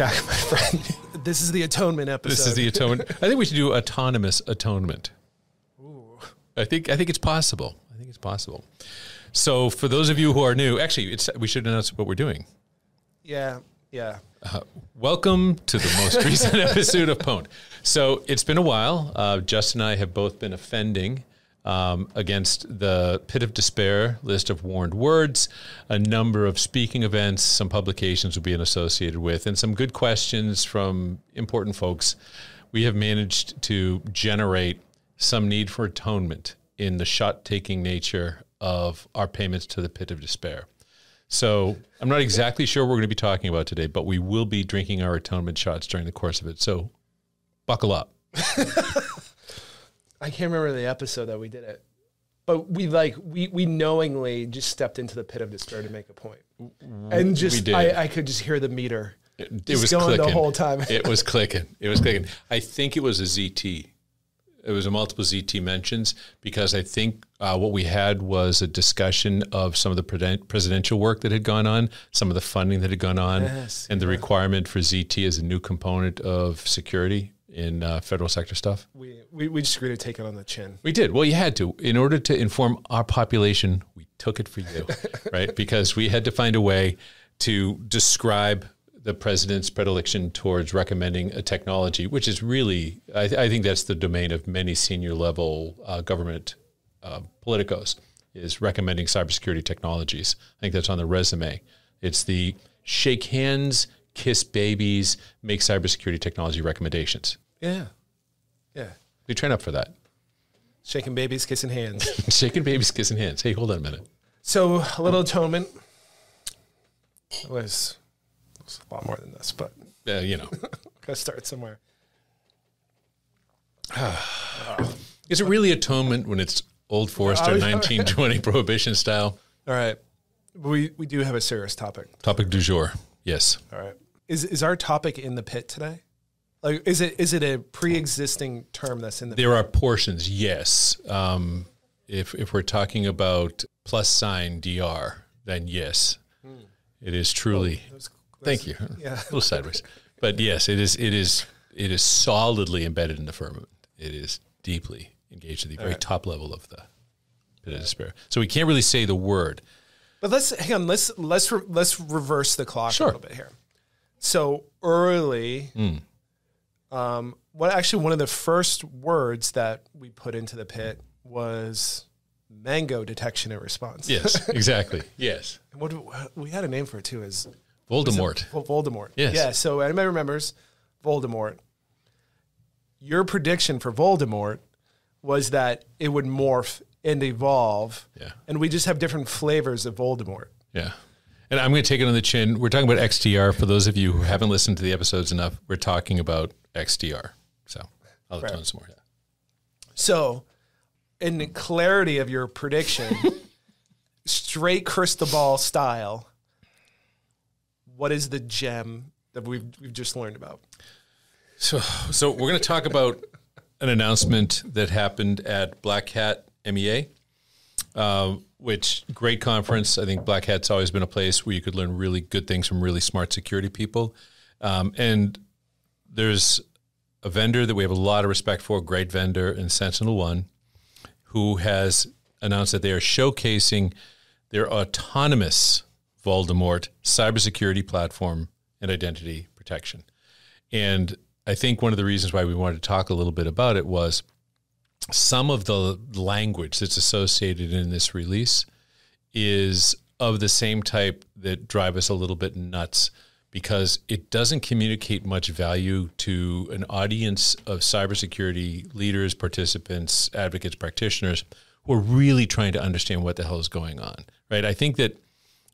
Jack, my friend. This is the Atonement episode. This is the Atonement. I think we should do autonomous atonement. Ooh. I think it's possible. I think it's possible. So for those of you who are new, actually, we should announce what we're doing. Yeah. Welcome to the most recent episode of PWNED. So it's been a while. Justin and I have both been offending against the Pit of Despair list of warned words, a number of speaking events, some publications we'll be associated with, and some good questions from important folks. We have managed to generate some need for atonement in the shot-taking nature of our payments to the Pit of Despair. So I'm not exactly sure what we're going to be talking about today, but we will be drinking our atonement shots during the course of it. So buckle up. I can't remember the episode that we did it, but we knowingly just stepped into the Pit of Despair to make a point, and just I could just hear the meter. It was going clicking the whole time. It was clicking. I think it was a ZT. It was a multiple ZT mentions because I think what we had was a discussion of some of the presidential work that had gone on, some of the funding that had gone on, and the requirement for ZT as a new component of security in federal sector stuff. We just agreed to take it on the chin. We did. Well, you had to. In order to inform our population, we took it for you, right? Because we had to find a way to describe the president's predilection towards recommending a technology, which is really, I think that's the domain of many senior level government politicos, is recommending cybersecurity technologies. I think that's on the resume. It's the shake hands, kiss babies, make cybersecurity technology recommendations. Yeah. We train up for that. Shaking babies, kissing hands. Shaking babies, kissing hands. Hey, hold on a minute. So a little atonement was a lot more than this, but gotta start somewhere. Is it really atonement when it's Old Forester 1920 prohibition style? All right. We do have a serious topic. Topic du jour. Yes. All right. Is our topic in the pit today? Like, is it a pre-existing term that's in the pit? There are portions, yes. If we're talking about +DR, then yes. It is truly. Thank you. Yeah. A little sideways. But yes, it is solidly embedded in the firmament. It is deeply engaged at the very top level of the Pit of Despair. So we can't really say the word. But let's reverse the clock a little bit here. So early, one of the first words that we put into the pit was mango detection and response. Yes, exactly. Yes. What we had a name for it too, is Voldemort. Voldemort. Yes. Yeah. So anybody remembers Voldemort? Your prediction for Voldemort was that it would morph and evolve. Yeah. And we just have different flavors of Voldemort. Yeah. And I'm going to take it on the chin. We're talking about XDR. For those of you who haven't listened to the episodes enough, we're talking about XDR. So I'll tell you some more. Yeah. So in the clarity of your prediction, straight crystal ball style, what is the gem that we've just learned about? So we're going to talk about an announcement that happened at BlackHat MEA, which great conference. I think BlackHat's always been a place where you could learn really good things from really smart security people. And there's a vendor that we have a lot of respect for, great vendor in SentinelOne, who has announced that they are showcasing their autonomous Voldemort cybersecurity platform and identity protection. And I think one of the reasons why we wanted to talk a little bit about it was some of the language that's associated in this release is of the same type that drive us a little bit nuts, because it doesn't communicate much value to an audience of cybersecurity leaders, participants, advocates, practitioners who are really trying to understand what the hell is going on, right? I think that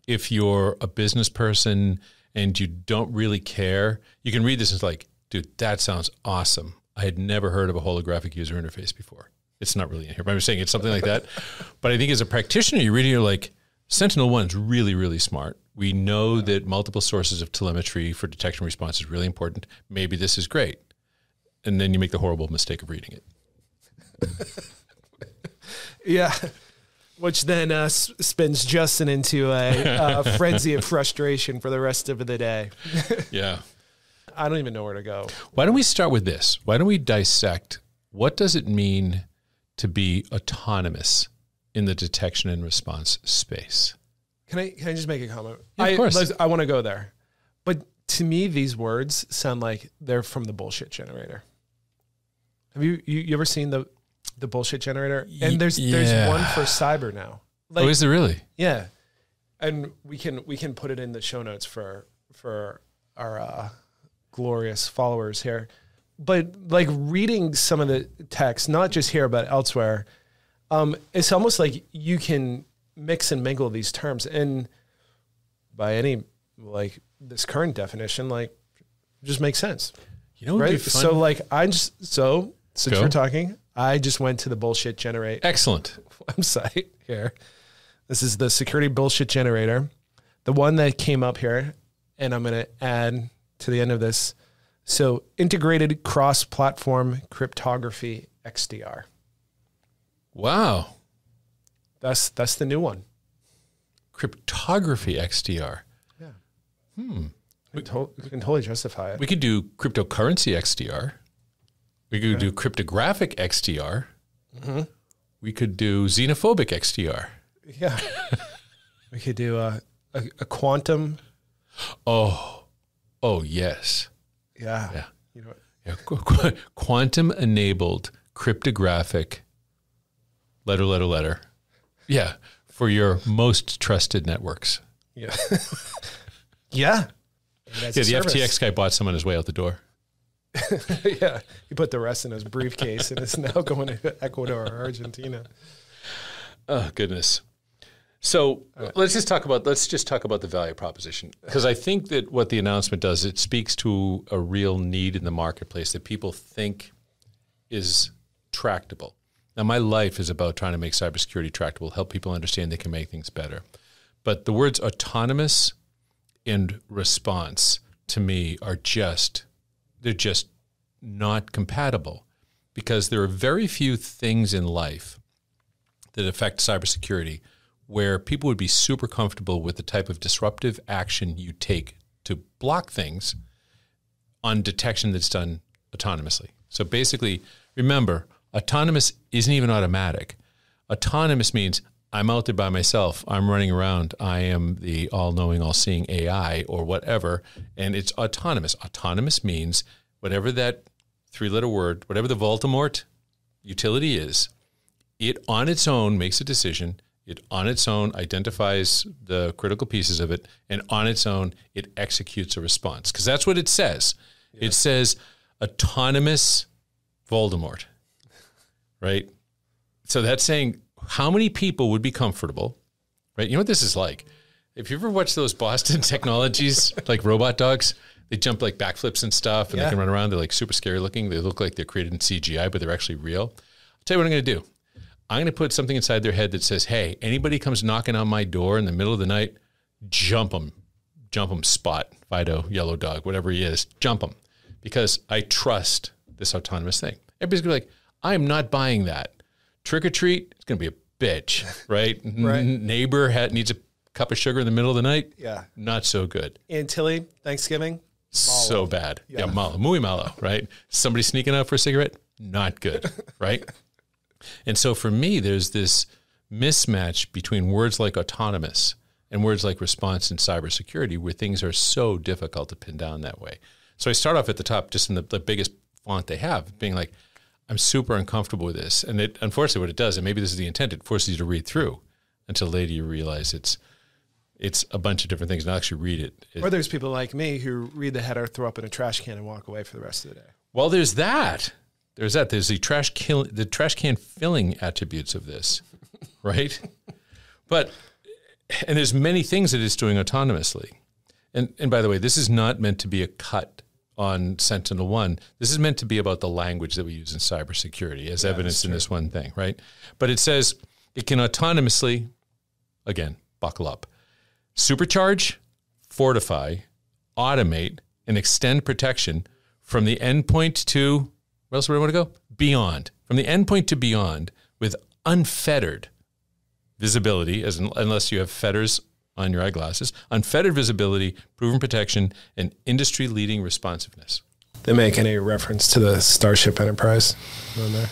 if you're a business person and you don't really care, you can read this and it's like, dude, that sounds awesome. I had never heard of a holographic user interface before. It's not really in here, but I'm saying it's something like that. But I think as a practitioner, you're reading, you're like, SentinelOne is really, really smart. We know that multiple sources of telemetry for detection and response is really important. Maybe this is great. And then you make the horrible mistake of reading it. Yeah. Which then spins Justin into a frenzy of frustration for the rest of the day. Yeah. I don't even know where to go. Why don't we start with this? Why don't we dissect what does it mean to be autonomous in the detection and response space? Can I just make a comment? Yeah, of course. I want to go there. But to me, these words sound like they're from the bullshit generator. Have you ever seen the bullshit generator? And there's one for cyber now. Like, oh, is there really? Yeah. And we can put it in the show notes for our glorious followers here. But like reading some of the text, not just here but elsewhere, it's almost like you can mix and mingle these terms, and by any like this current definition, like just makes sense. You know what would be fun? So like since we're talking, I just went to the bullshit generate Excellent website here. This is the security bullshit generator, the one that came up here, and I'm going to add to the end of this. So integrated cross-platform cryptography XDR. Wow. That's the new one. Cryptography XDR. Yeah. We can totally justify it. We could do cryptocurrency XDR. We could do cryptographic XDR. Mm-hmm. We could do xenophobic XDR. Yeah. We could do a quantum. Oh, yes. Yeah. Yeah. You know what? Yeah. Quantum enabled cryptographic letter. Yeah. For your most trusted networks. Yeah. Yeah. Yeah. The FTX guy bought some on his way out the door. Yeah. He put the rest in his briefcase and is now going to Ecuador or Argentina. Oh, goodness. So let's just talk about the value proposition, because I think that what the announcement does, it speaks to a real need in the marketplace that people think is tractable. Now, my life is about trying to make cybersecurity tractable, help people understand they can make things better. But the words autonomous and response to me are they're just not compatible, because there are very few things in life that affect cybersecurity where people would be super comfortable with the type of disruptive action you take to block things on detection that's done autonomously. So basically, remember, autonomous isn't even automatic. Autonomous means I'm out there by myself. I'm running around. I am the all-knowing, all-seeing AI or whatever, and it's autonomous. Autonomous means whatever that three-letter word, whatever the Voldemort utility is, it on its own makes a decision. It on its own identifies the critical pieces of it, and on its own, it executes a response. Because that's what it says. Yeah. It says autonomous Voldemort, right? So that's saying how many people would be comfortable, right? You know what this is like? If you ever watch those Boston Technologies, like robot dogs, they jump like backflips and stuff, and they can run around. They're like super scary looking. They look like they're created in CGI, but they're actually real. I'll tell you what I'm going to do. I'm going to put something inside their head that says, hey, anybody comes knocking on my door in the middle of the night, jump them, Spot, Fido, Yellow Dog, whatever he is, jump them, because I trust this autonomous thing. Everybody's going to be like, I'm not buying that. Trick or treat, it's going to be a bitch, right? Right. Neighbor needs a cup of sugar in the middle of the night. Yeah. Not so good. Antilles, Thanksgiving. So bad. Yeah, malo, muy malo, right? Somebody sneaking out for a cigarette, not good, right? And so for me, there's this mismatch between words like autonomous and words like response in cybersecurity, where things are so difficult to pin down that way. So I start off at the top, just in the biggest font they have, being like, I'm super uncomfortable with this. And it, unfortunately, what it does, and maybe this is the intent, it forces you to read through until later you realize it's a bunch of different things, and actually read it. Or there's people like me who read the header, throw up in a trash can, and walk away for the rest of the day. Well, there's that. There's the trash can filling attributes of this, right? And there's many things that it's doing autonomously. And by the way, this is not meant to be a cut on Sentinel-1. This is meant to be about the language that we use in cybersecurity, as evidenced in this one thing, right? But it says it can autonomously, again, buckle up, supercharge, fortify, automate, and extend protection from the endpoint to, where else do we want to go? Beyond. From the endpoint to beyond, with unfettered visibility, unless you have fetters on your eyeglasses, unfettered visibility, proven protection, and industry-leading responsiveness. They make any reference to the Starship Enterprise on there?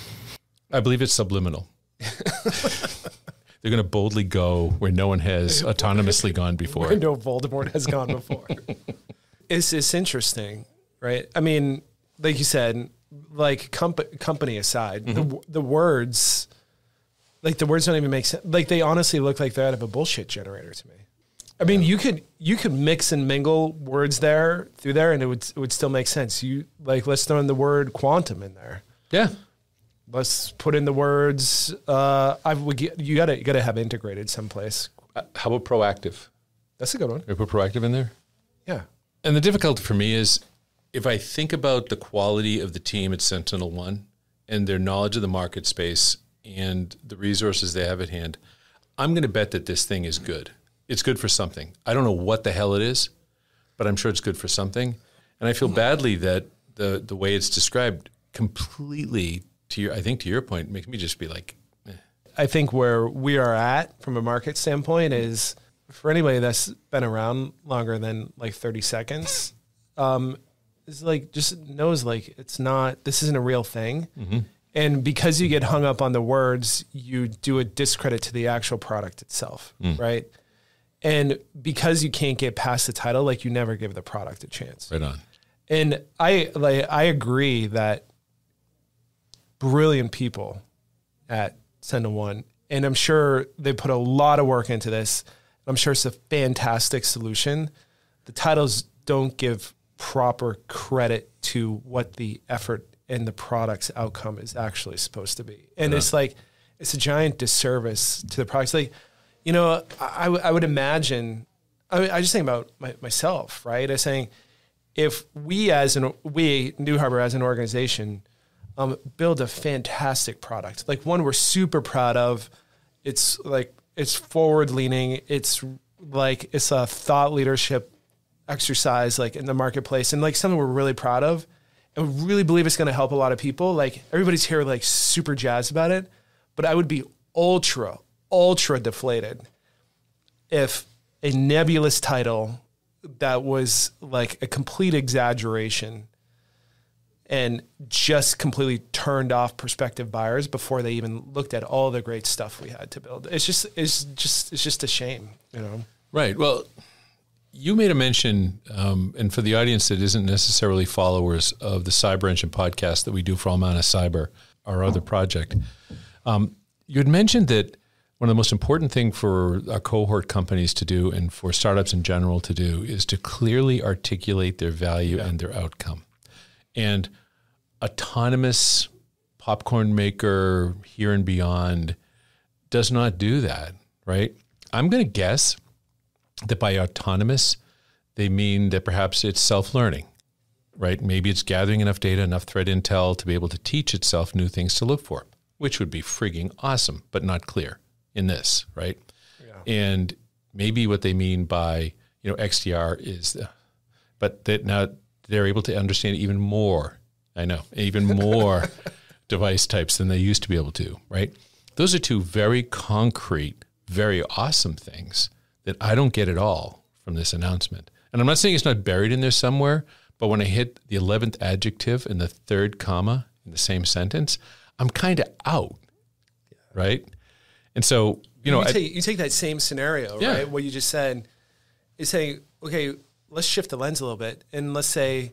I believe it's subliminal. They're going to boldly go where no one has autonomously gone before. Where no Voldemort has gone before. It's interesting, right? I mean, like you said, like company aside, the words, like the words don't even make sense. Like they honestly look like they're out of a bullshit generator to me. I mean, you could mix and mingle words through there, and it would still make sense. Let's throw in the word quantum in there. Yeah. Let's put in the words. You gotta have integrated someplace. How about proactive? That's a good one. Can we put proactive in there? Yeah. And the difficulty for me is if I think about the quality of the team at SentinelOne and their knowledge of the market space and the resources they have at hand, I'm going to bet that this thing is good. It's good for something. I don't know what the hell it is, but I'm sure it's good for something. And I feel badly that the way it's described completely, to your point, makes me just be like, eh. I think where we are at from a market standpoint is for anybody that's been around longer than like 30 seconds, is like just knows like this isn't a real thing. Mm-hmm. And because you get hung up on the words, you do a discredit to the actual product itself, right? And because you can't get past the title, like you never give the product a chance. Right on. And I agree that brilliant people at SentinelOne, and I'm sure they put a lot of work into this. I'm sure it's a fantastic solution. The titles don't give proper credit to what the effort and the product's outcome is actually supposed to be. And it's like, it's a giant disservice to the products. Like, I would imagine, I just think about myself, right? I'm saying if we New Harbor as an organization, build a fantastic product, like one we're super proud of. It's like, it's forward leaning. It's a thought leadership exercise, like in the marketplace, and like something we're really proud of and we really believe it's going to help a lot of people. Like everybody's here, like super jazzed about it, but I would be ultra deflated if a nebulous title that was like a complete exaggeration and just completely turned off prospective buyers before they even looked at all the great stuff we had to build. It's just a shame, Right. Well, you made a mention, and for the audience that isn't necessarily followers of the Cyber Engine podcast that we do for All Manna Cyber, our other project, you had mentioned that one of the most important things for our cohort companies to do and for startups in general to do is to clearly articulate their value and their outcome. And autonomous popcorn maker here and beyond does not do that, right? I'm going to guess that by autonomous, they mean that perhaps it's self-learning, right? Maybe it's gathering enough data, enough threat intel to be able to teach itself new things to look for, which would be frigging awesome, but not clear in this, right? Yeah. And maybe what they mean by, XDR is, but that now they're able to understand even more device types than they used to be able to, right? Those are two very concrete, very awesome things that I don't get at all from this announcement. And I'm not saying it's not buried in there somewhere, but when I hit the 11th adjective and the third comma in the same sentence, I'm kind of out, right? And so, you take that same scenario, right? What you just said is saying, okay, let's shift the lens a little bit. And let's say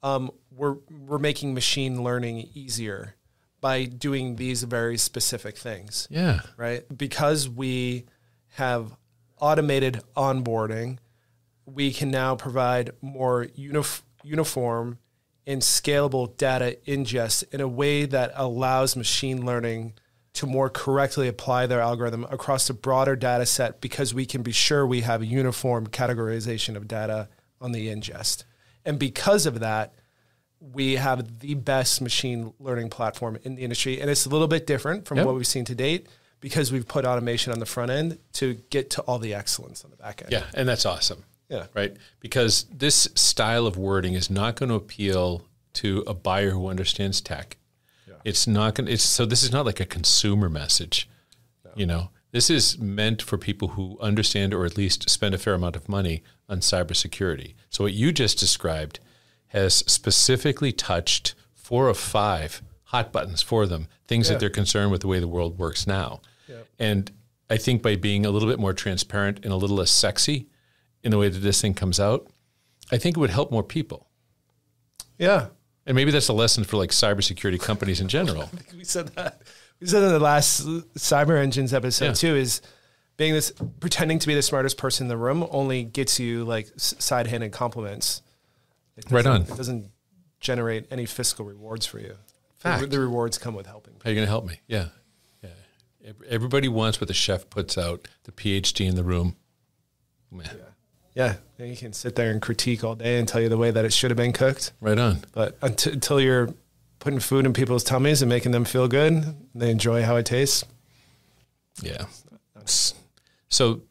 we're making machine learning easier by doing these very specific things. Yeah. Right? Because we have automated onboarding, we can now provide more uniform and scalable data ingest in a way that allows machine learning to more correctly apply their algorithm across a broader data set, because we can be sure we have a uniform categorization of data on the ingest. And because of that, we have the best machine learning platform in the industry. And it's a little bit different from what we've seen to date, because we've put automation on the front end to get to all the excellence on the back end. Yeah, and that's awesome. Yeah. Right? Because this style of wording is not going to appeal to a buyer who understands tech. Yeah. It's not going to, so this is not like a consumer message. No. This is meant for people who understand or at least spend a fair amount of money on cybersecurity. So what you just described has specifically touched 4 of 5 hot buttons for them, things that they're concerned with the way the world works now. Yep. And I think by being a little bit more transparent and a little less sexy in the way that this thing comes out, I think it would help more people. Yeah. And maybe that's a lesson for like cybersecurity companies in general. I think we said that. We said in the last Cyber Engines episode too, is pretending to be the smartest person in the room only gets you like side-handed compliments. Right on. It doesn't generate any fiscal rewards for you. Fact. The rewards come with helping people. How are you going to help me? Yeah. Yeah. Everybody wants what the chef puts out, the PhD in the room. Man. Yeah. And you can sit there and critique all day and tell you the way that it should have been cooked. Right on. But until you're putting food in people's tummies and making them feel good, they enjoy how it tastes. Yeah. So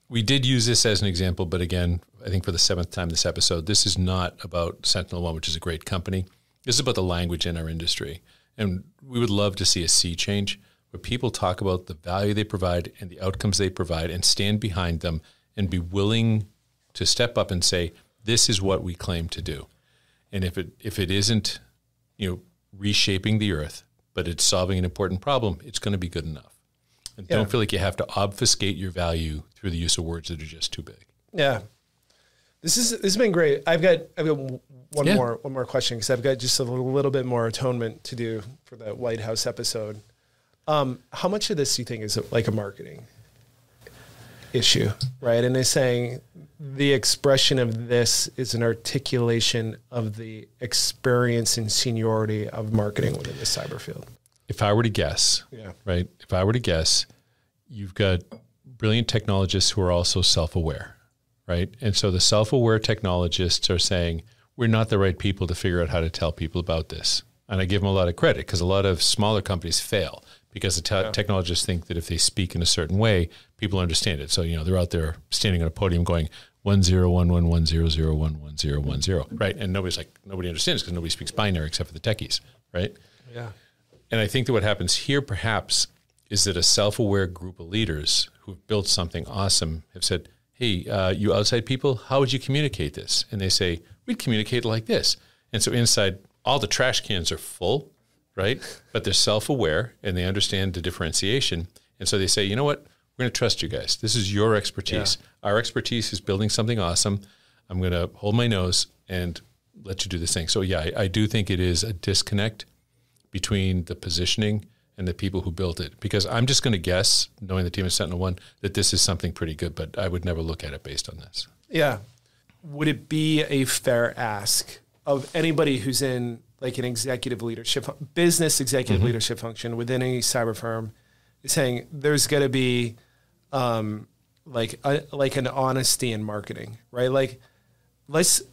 we did use this as an example, but again, I think for the 7th time this episode, this is not about SentinelOne, which is a great company. This is about the language in our industry. And we would love to see a sea change where people talk about the value they provide and the outcomes they provide and stand behind them and be willing to step up and say, this is what we claim to do. And if it isn't, reshaping the earth, but it's solving an important problem, it's going to be good enough. And don't feel like you have to obfuscate your value through the use of words that are just too big. Yeah. This has been great. I've got one more question, because I've got just a little bit more atonement to do for the White House episode. How much of this do you think is like a marketing issue, right? And they're saying the expression of this is an articulation of the experience and seniority of marketing within the cyber field. If I were to guess, right? If I were to guess, you've got brilliant technologists who are also self-aware, right? And so the self-aware technologists are saying, we're not the right people to figure out how to tell people about this. And I give them a lot of credit, because a lot of smaller companies fail because the technologists think that if they speak in a certain way, people understand it. So, they're out there standing on a podium going 101110011010, right? And nobody understands because nobody speaks binary except for the techies, right? Yeah. And I think that what happens here perhaps is that a self-aware group of leaders who've built something awesome have said, hey, you outside people, how would you communicate this? And they say, we'd communicate like this. And so inside, all the trash cans are full, right? But they're self-aware and they understand the differentiation. And so they say, you know what? We're going to trust you guys. This is your expertise. Yeah. Our expertise is building something awesome. I'm going to hold my nose and let you do this thing. So yeah, I do think it is a disconnect between the positioning and the people who built it. Because I'm just going to guess, knowing the team at SentinelOne, that this is something pretty good, but I would never look at it based on this. Yeah. Would it be a fair ask of anybody who's in like an executive leadership, business executive leadership function within any cyber firm, saying there's got to be like an honesty in marketing, right? Like let's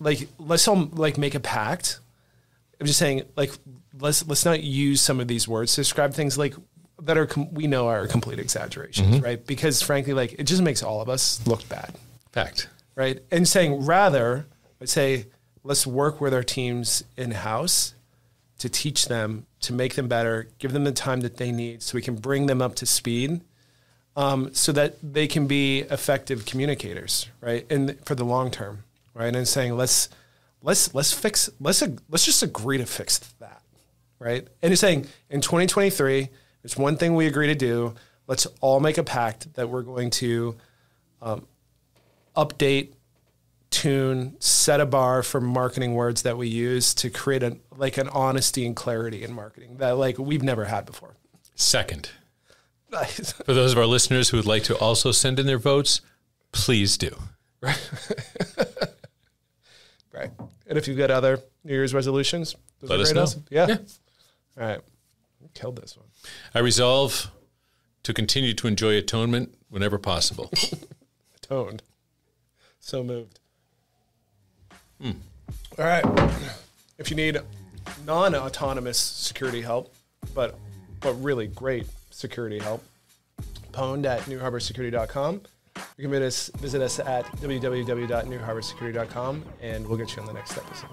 all like make a pact. I'm just saying, like let's not use some of these words to describe things like that are we know are complete exaggerations, right? Because frankly, like it just makes all of us look bad. Fact. Right. And saying rather, I'd say let's work with our teams in-house to teach them, to make them better, give them the time that they need so we can bring them up to speed so that they can be effective communicators, right? And for the long term, right? And saying let's just agree to fix that, right? And it's saying in 2023, there's one thing we agree to do. Let's all make a pact that we're going to update, tune, set a bar for marketing words that we use to create an honesty and clarity in marketing that like we've never had before. Second, for those of our listeners who would like to also send in their votes, please do. Right. Right. And if you've got other New Year's resolutions, let us know. Awesome. Yeah. All right. We killed this one. I resolve to continue to enjoy Atonement whenever possible. Atoned. So moved. All right. If you need non-autonomous security help, but really great security help, pwned at newharborsecurity.com. You can visit us at www.newharborsecurity.com, and we'll get you on the next episode.